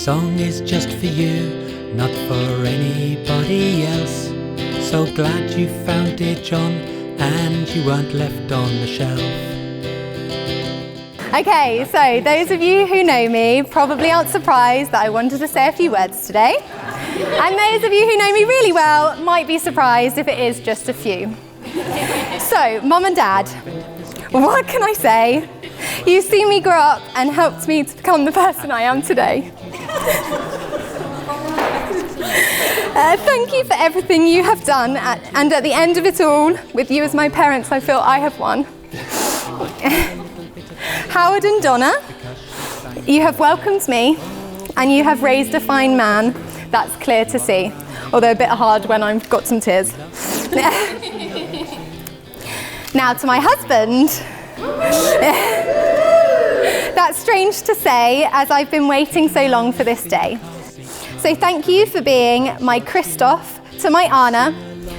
song is just for you, not for anybody else. So glad you found it, John, and you weren't left on the shelf. Okay, so those of you who know me probably aren't surprised that I wanted to say a few words today. And those of you who know me really well might be surprised if it is just a few. So, Mum and Dad, what can I say? You've seen me grow up and helped me to become the person I am today. Thank you for everything you have done, and at the end of it all, with you as my parents, I feel I have won. Howard and Donna, you have welcomed me, and you have raised a fine man. That's clear to see, although a bit hard when I've got some tears. Now to my husband. That's strange to say, as I've been waiting so long for this day. So thank you for being my Christoph to my Anna,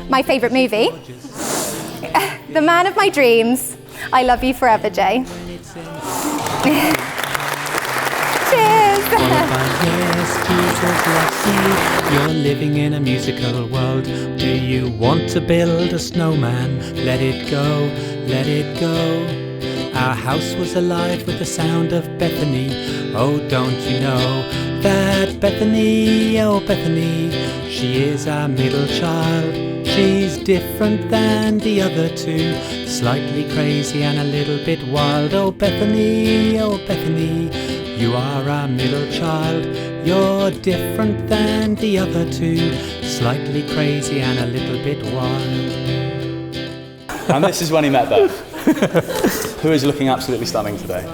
my favourite movie, the man of my dreams. I love you forever, Jay. Cheers. You're living in a musical world. Do you want to build a snowman? Let it go, let it go. Our house was alive with the sound of Bethany. Oh, don't you know that Bethany, oh Bethany, she is our middle child. She's different than the other two, slightly crazy and a little bit wild. Oh Bethany, you are our middle child. You're different than the other two, slightly crazy and a little bit wild. And this is when he met Beth, who is looking absolutely stunning today.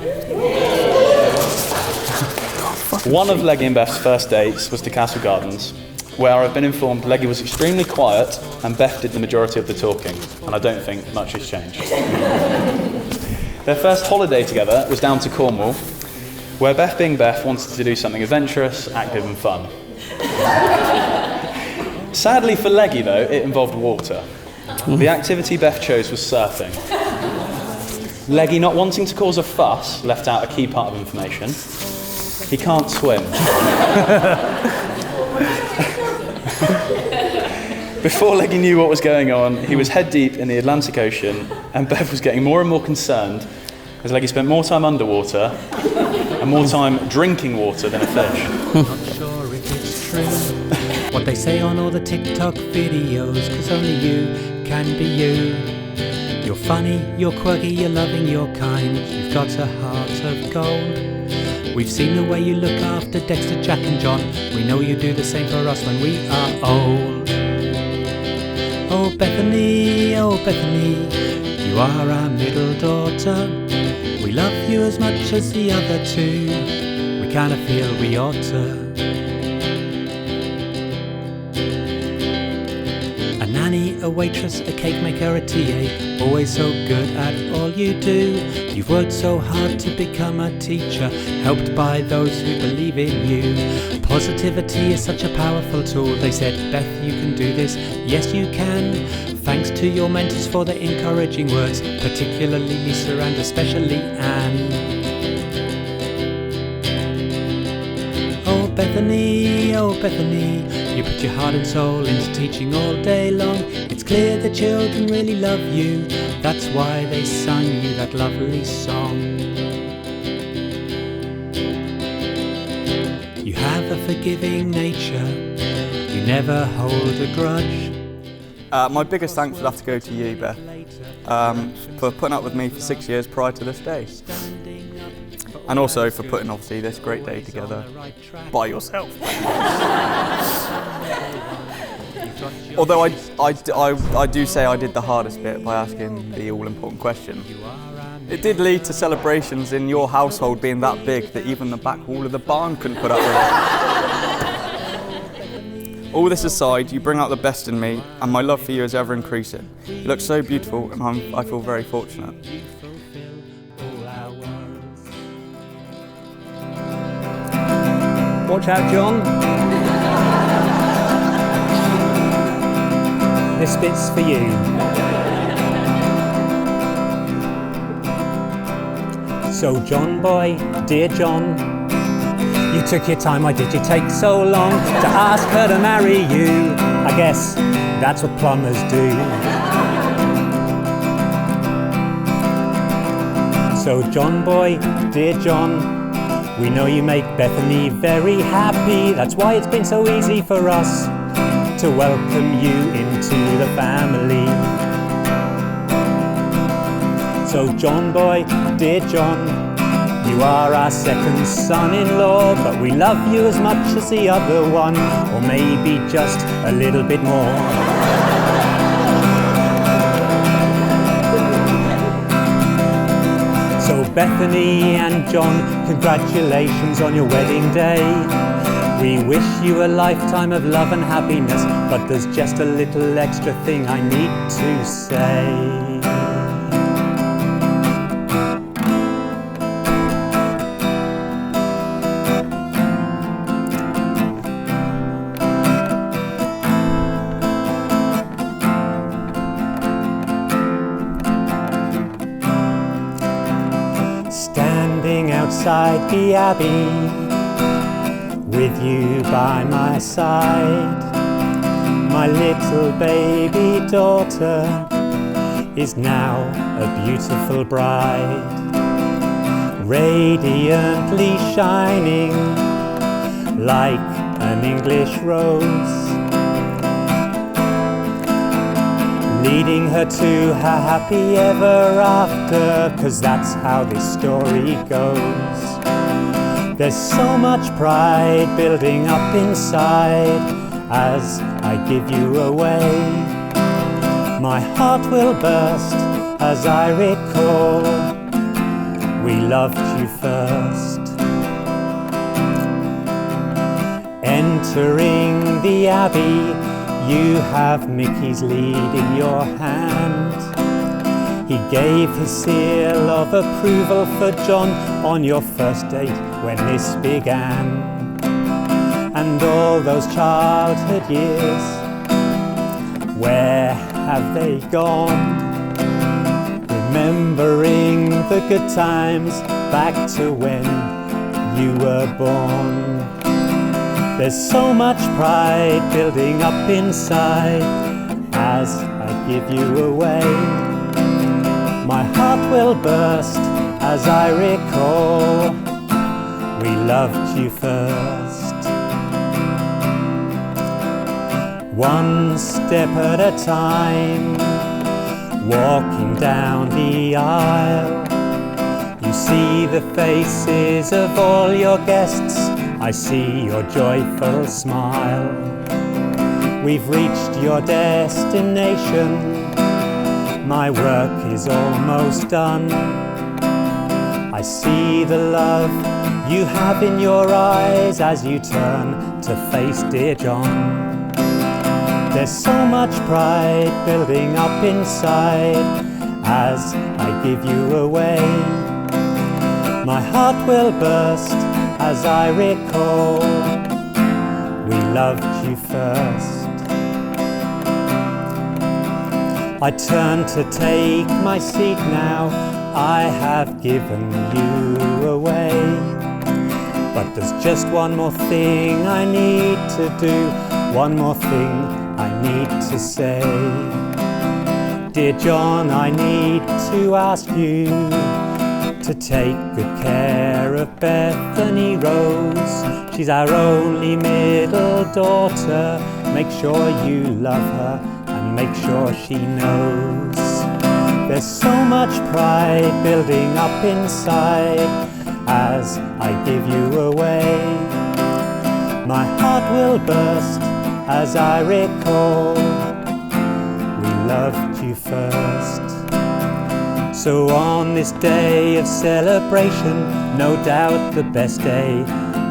One of Leggy and Beth's first dates was to Castle Gardens, where I've been informed Leggy was extremely quiet and Beth did the majority of the talking, and I don't think much has changed. Their first holiday together was down to Cornwall, where Beth, being Beth, wanted to do something adventurous, active and fun. Sadly for Leggy though, it involved water. The activity Beth chose was surfing. Leggy, not wanting to cause a fuss, left out a key part of information. He can't swim. Before Leggy knew what was going on, he was head deep in the Atlantic Ocean, and Beth was getting more and more concerned as Leggy spent more time underwater and more time drinking water than a fish. Not sure if it's true what they say on all the TikTok videos, 'cause only you can be you. You're funny, you're quirky, you're loving, you're kind. You've got a heart of gold. We've seen the way you look after Dexter, Jack and John. We know you do the same for us when we are old. Oh Bethany, you are our middle daughter. We love you as much as the other two. We kinda feel we ought to. A nanny, a waitress, a cake maker, a TA, always so good at all you do. You've worked so hard to become a teacher, helped by those who believe in you. Positivity is such a powerful tool. They said, Beth, you can do this. Yes, you can. Thanks to your mentors for the encouraging words, particularly Lisa and especially Anne. Oh Bethany, you put your heart and soul into teaching all day long. It's clear the children really love you. That's why they sung you that lovely song. You have a forgiving nature. You never hold a grudge. My biggest thanks would have to go to you, Beth, for putting up with me for 6 years prior to this day. And also for putting, obviously, this great day together by yourself. Although I do say I did the hardest bit by asking the all-important question. It did lead to celebrations in your household being that big that even the back wall of the barn couldn't put up with it. All this aside, you bring out the best in me, and my love for you is ever increasing. You look so beautiful, and I feel very fortunate. Watch out, John. This bit's for you. So John boy, dear John, You took your time, why did you take so long to ask her to marry you? I guess that's what plumbers do. So John boy, dear John, we know you make Bethany very happy. That's why it's been so easy for us to welcome you into the family. So John boy, dear John, you are our second son-in-law, but we love you as much as the other one, or maybe just a little bit more. So Bethany and John, congratulations on your wedding day. We wish you a lifetime of love and happiness, but there's just a little extra thing I need to say. Standing outside the Abbey, with you by my side, my little baby daughter is now a beautiful bride, radiantly shining like an English rose, leading her to her happy ever after, 'cause that's how this story goes. There's so much pride building up inside as I give you away. My heart will burst as I recall we loved you first. Entering the Abbey, you have Mickey's lead in your hand. He gave his seal of approval for John on your first date when this began. And all those childhood years, where have they gone? Remembering the good times back to when you were born. There's so much pride building up inside as I give you away. My heart will burst as I recall we loved you first. One step at a time, walking down the aisle, you see the faces of all your guests. I see your joyful smile. We've reached your destination. My work is almost done. I see the love you have in your eyes as you turn to face dear John. There's so much pride building up inside as I give you away. My heart will burst as I recall we loved you first. I turn to take my seat now, I have given you away. But there's just one more thing I need to do, one more thing I need to say. Dear John, I need to ask you to take good care of Bethany Rose. She's our only middle daughter. Make sure you love her and make sure she knows. There's so much pride building up inside as I give you away. My heart will burst as I recall we loved you first. So on this day of celebration, no doubt the best day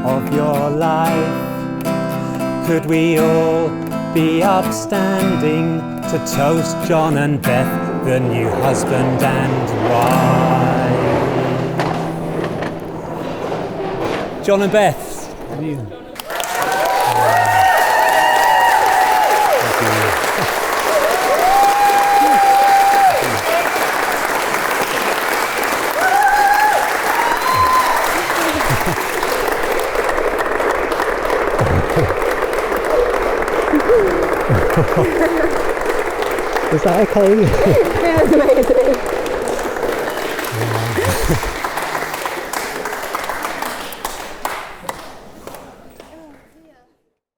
of your life, could we all be upstanding to toast John and Beth, the new husband and wife. John and Beth, have you? Is that okay? It was amazing. Wow.